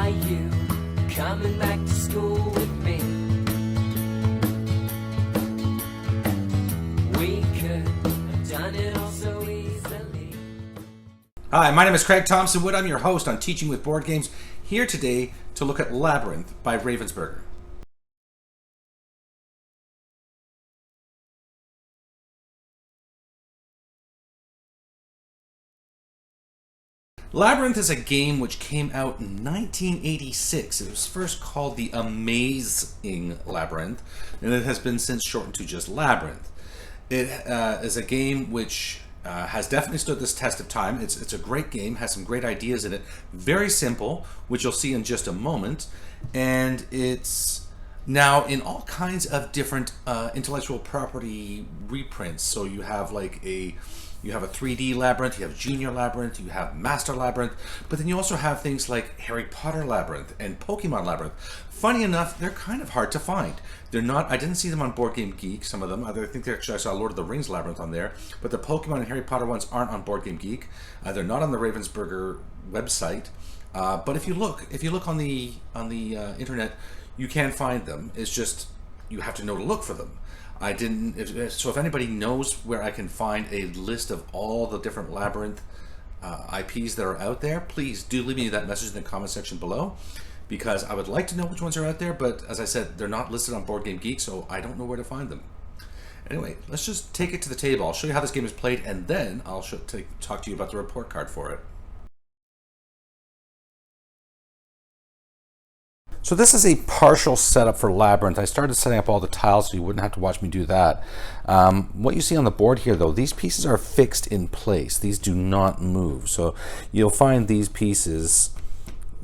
Are you coming back to school with me? We could have done it all so easily. Hi, my name is Craig Thompson Wood. I'm your host on Teaching with Board Games, here today to look at Labyrinth by Ravensburger. Labyrinth is a game which came out in 1986. It was first called The Amazing Labyrinth, and it has been since shortened to just Labyrinth. It is a game which has definitely stood this test of time. It's a great game, has some great ideas in it. Very simple, which you'll see in just a moment. And it's now in all kinds of different intellectual property reprints. So you have you have a 3D Labyrinth, you have Junior Labyrinth, you have Master Labyrinth, but then you also have things like Harry Potter Labyrinth and Pokemon Labyrinth. Funny enough, they're kind of hard to find. They're not, I didn't see them on Board Game Geek, some of them. I think I saw Lord of the Rings Labyrinth on there, but the Pokemon and Harry Potter ones aren't on Board Game Geek. They're not on the Ravensburger website. But if you look on the internet, you can find them. It's just, you have to know to look for them. So if anybody knows where I can find a list of all the different Labyrinth IPs that are out there, please do leave me that message in the comment section below, because I would like to know which ones are out there, but as I said, they're not listed on Board Game Geek, so I don't know where to find them. Anyway, let's just take it to the table. I'll show you how this game is played, and then I'll talk to you about the report card for it. So this is a partial setup for Labyrinth. I started setting up all the tiles so you wouldn't have to watch me do that. What you see on the board here, though, these pieces are fixed in place. These do not move. So you'll find these pieces,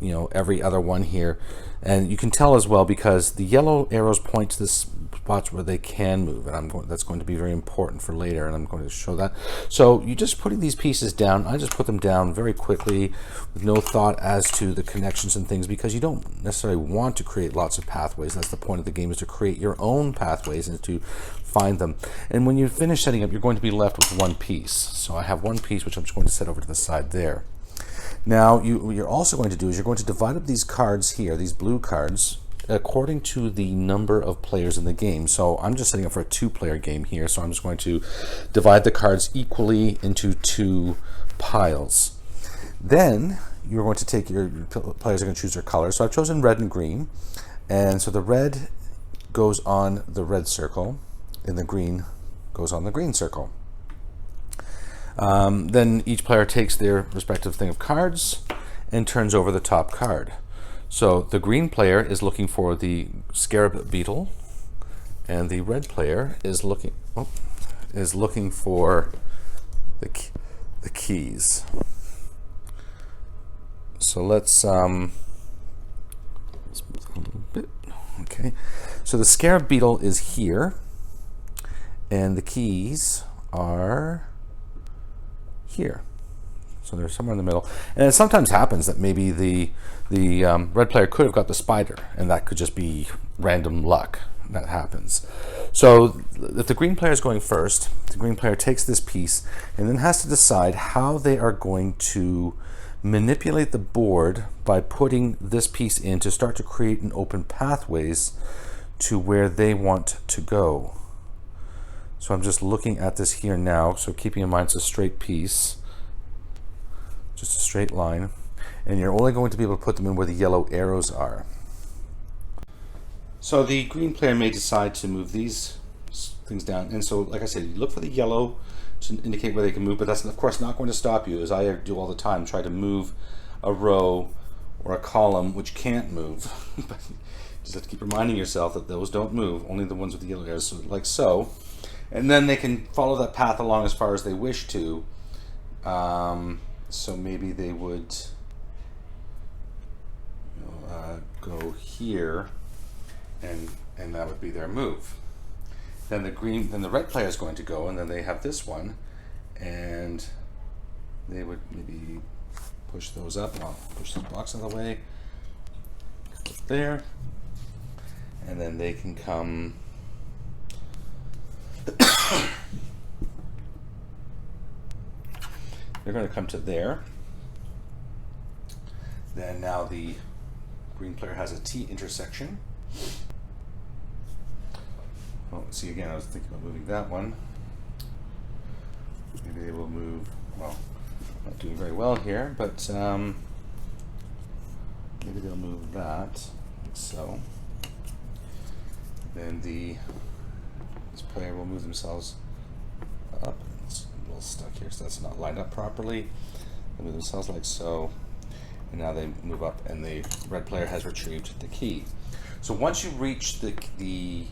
you know, every other one here. And you can tell as well because the yellow arrows point to the spots where they can move, and that's going to be very important for later, and I'm going to show that. So you're just putting these pieces down. I just put them down very quickly with no thought as to the connections and things, because you don't necessarily want to create lots of pathways. That's the point of the game, is to create your own pathways and to find them. And when you finish setting up, you're going to be left with one piece. So I have one piece which I'm just going to set over to the side there. Now, what you're also going to do is you're going to divide up these cards here, these blue cards, according to the number of players in the game. So I'm just setting up for a 2-player game here, so I'm just going to divide the cards equally into 2 piles. Then you're going to take your players are going to choose their colors. So I've chosen red and green, and so the red goes on the red circle, and the green goes on the green circle. Then each player takes their respective thing of cards and turns over the top card. So the green player is looking for the scarab beetle, and the red player is looking for the keys. So let's smooth a little bit. Okay. So the scarab beetle is here, and the keys are here. So they're somewhere in the middle. And it sometimes happens that maybe the red player could have got the spider, and that could just be random luck. That happens. So if the green player is going first, the green player takes this piece and then has to decide how they are going to manipulate the board by putting this piece in to start to create an open pathways to where they want to go. So I'm just looking at this here now, so keeping in mind it's a straight piece, just a straight line, and you're only going to be able to put them in where the yellow arrows are. So the green player may decide to move these things down, and so like I said, you look for the yellow to indicate where they can move, but that's of course not going to stop you, as I do all the time, try to move a row or a column which can't move. But you just have to keep reminding yourself that those don't move, only the ones with the yellow arrows, so like so. And then they can follow that path along as far as they wish to. So maybe they would go here, and that would be their move. Then the red player is going to go, and then they have this one, and they would maybe push those up. I'll push the blocks out of the way. There, and then they can come. They're going to come to there. Then now the green player has a T intersection. Oh, see again, I was thinking about moving that one. Maybe they will move, well, not doing very well here, but maybe they'll move that, like so. Then this player will move themselves up. It's a little stuck here, so that's not lined up properly. They move themselves like so, and now they move up, and the red player has retrieved the key. So once you reach the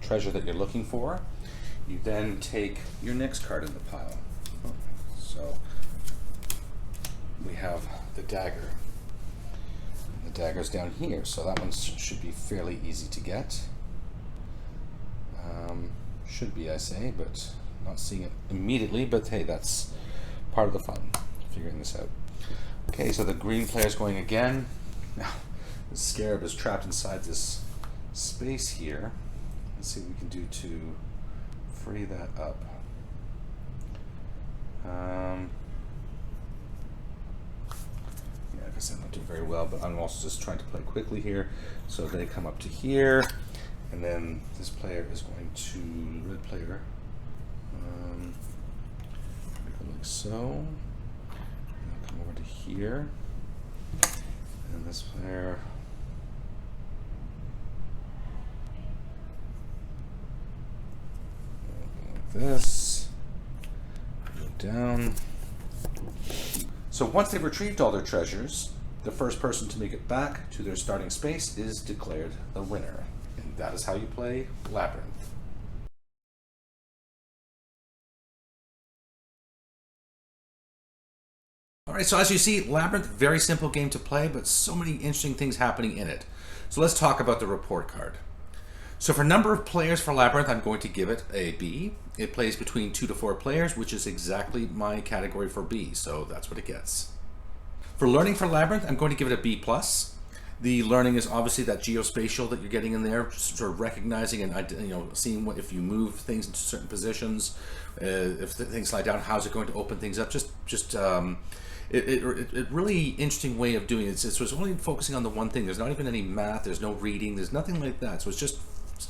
treasure that you're looking for, you then take your next card in the pile. So we have the dagger. The dagger's down here, so that one should be fairly easy to get. Should be, I say, but not seeing it immediately, but hey, that's part of the fun, figuring this out. Okay, so the green player's going again. Now, the scarab is trapped inside this space here. Let's see what we can do to free that up. Yeah, like I said, I'm not doing very well, but I'm also just trying to play quickly here. So they come up to here, and then this player is going to, the red player, like so. And I'll come over to here, and this player like this, go down. So once they've retrieved all their treasures, the first person to make it back to their starting space is declared the winner. And that is how you play Labyrinth. Alright, so as you see, Labyrinth, very simple game to play, but so many interesting things happening in it. So let's talk about the report card. So for number of players for Labyrinth, I'm going to give it a B. It plays between 2 to 4 players, which is exactly my category for B, so that's what it gets. For learning for Labyrinth, I'm going to give it a B+. The learning is obviously that geospatial that you're getting in there, sort of recognizing and seeing what, if you move things into certain positions, if things slide down, how's it going to open things up. It really interesting way of doing it. So it's only focusing on the one thing. There's not even any math. There's no reading. There's nothing like that. So it's just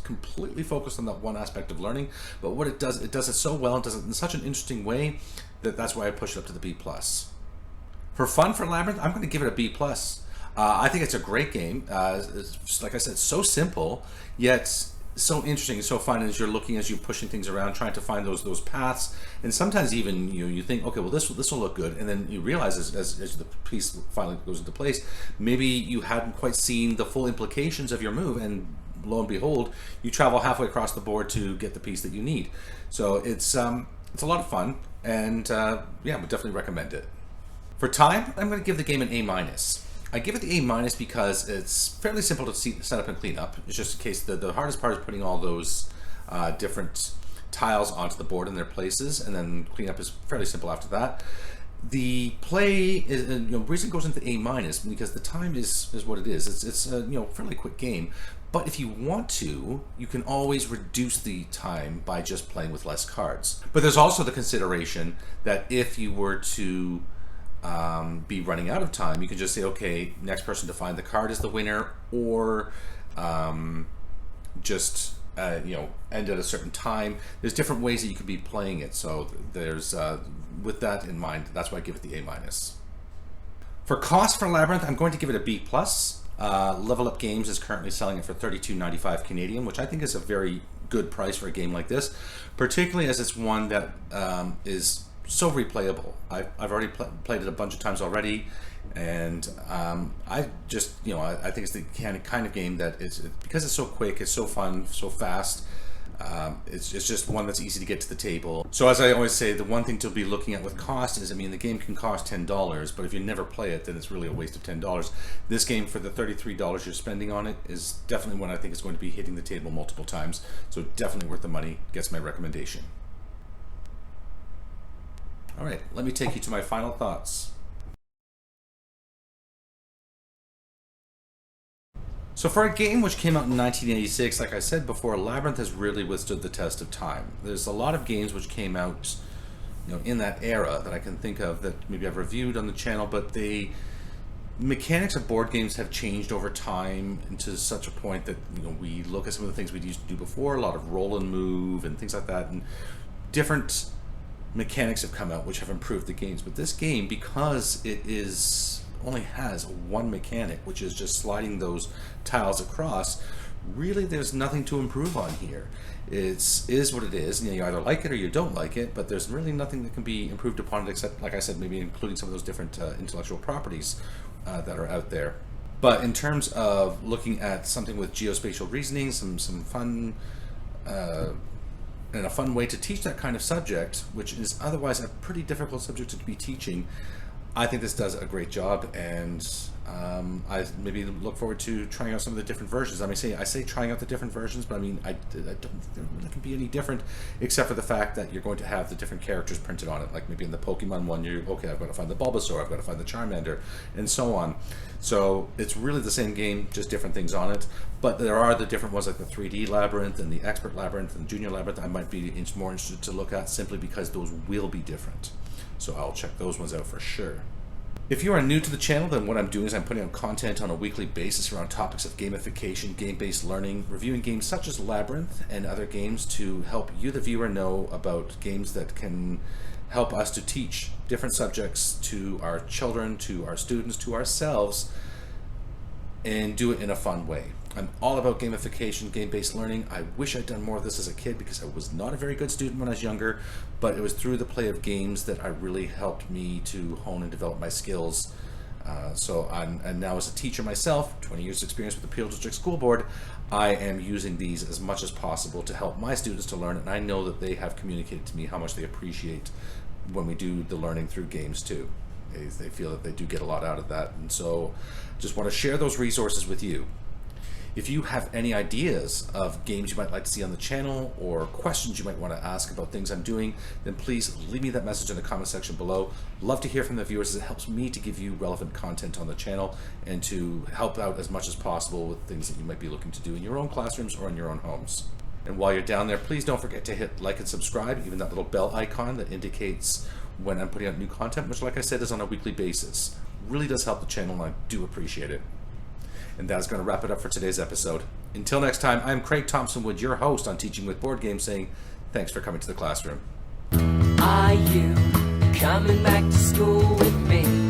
completely focused on that one aspect of learning. But what it does it so well and does it in such an interesting way that's why I push it up to the B+. For fun for Labyrinth, I'm going to give it a B+. I think it's a great game. Like I said, so simple, yet so interesting, so fun as you're pushing things around, trying to find those paths, and sometimes even you think, okay, well this will look good, and then you realize as the piece finally goes into place, maybe you hadn't quite seen the full implications of your move, and lo and behold, you travel halfway across the board to get the piece that you need. So it's a lot of fun, and yeah, I would definitely recommend it. For time, I'm going to give the game an A-. I give it the A- because it's fairly simple to set up and clean up. It's just in case the hardest part is putting all those different tiles onto the board in their places, and then cleanup is fairly simple after that. The play is, reason it goes into A- because the time is what it is. It's a fairly quick game, but if you want to, you can always reduce the time by just playing with less cards. But there's also the consideration that if you were to be running out of time, you can just say, okay, next person to find the card is the winner, or just end at a certain time. There's different ways that you could be playing it, so there's with that in mind, that's why I give it the A-. For cost for Labyrinth, I'm going to give it a B+. Level Up Games is currently selling it for $32.95 Canadian, which I think is a very good price for a game like this, particularly as it's one that is so replayable. I've already played it a bunch of times already, and I just I think it's the kind of game that because it's so quick, it's so fun, so fast. It's just one that's easy to get to the table. So as I always say, the one thing to be looking at with cost is, the game can cost $10, but if you never play it, then it's really a waste of $10. This game, for the $33 you're spending on it, is definitely one I think is going to be hitting the table multiple times. So definitely worth the money. Gets my recommendation. All right, let me take you to my final thoughts. So for a game which came out in 1986, like I said before, Labyrinth has really withstood the test of time. There's a lot of games which came out, in that era that I can think of that maybe I've reviewed on the channel, but they mechanics of board games have changed over time to such a point that we look at some of the things we used to do before, a lot of roll and move and things like that, and different mechanics have come out which have improved the games. But this game, because it only has one mechanic, which is just sliding those tiles across, really there's nothing to improve on here. It is what it is, and you either like it or you don't like it, but there's really nothing that can be improved upon it except, like I said, maybe including some of those different intellectual properties that are out there. But in terms of looking at something with geospatial reasoning, some fun and a fun way to teach that kind of subject, which is otherwise a pretty difficult subject to be teaching, I think this does a great job, and I maybe look forward to trying out some of the different versions. I say trying out the different versions, but I don't think there really can be any different, except for the fact that you're going to have the different characters printed on it. Like maybe in the Pokemon one, I've got to find the Bulbasaur, I've got to find the Charmander, and so on. So it's really the same game, just different things on it. But there are the different ones, like the 3D Labyrinth and the Expert Labyrinth and the Junior Labyrinth. I might be more interested to look at simply because those will be different. So I'll check those ones out for sure. If you are new to the channel, then what I'm doing is I'm putting out content on a weekly basis around topics of gamification, game-based learning, reviewing games such as Labyrinth and other games to help you, the viewer, know about games that can help us to teach different subjects to our children, to our students, to ourselves, and do it in a fun way. I'm all about gamification, game-based learning. I wish I'd done more of this as a kid because I was not a very good student when I was younger, but it was through the play of games that I really helped me to hone and develop my skills. And now as a teacher myself, 20 years experience with the Peel District School Board, I am using these as much as possible to help my students to learn, and I know that they have communicated to me how much they appreciate when we do the learning through games too. They feel that they do get a lot out of that, and so just want to share those resources with you. If you have any ideas of games you might like to see on the channel or questions you might want to ask about things I'm doing, then please leave me that message in the comment section below. Love to hear from the viewers, as it helps me to give you relevant content on the channel and to help out as much as possible with things that you might be looking to do in your own classrooms or in your own homes. And while you're down there, please don't forget to hit like and subscribe, even that little bell icon that indicates when I'm putting out new content, which, like I said, is on a weekly basis. Really does help the channel, and I do appreciate it. And that's going to wrap it up for today's episode. Until next time, I'm Craig Thompson Wood, your host on Teaching with Board Games, saying thanks for coming to the classroom. Are you coming back to school with me?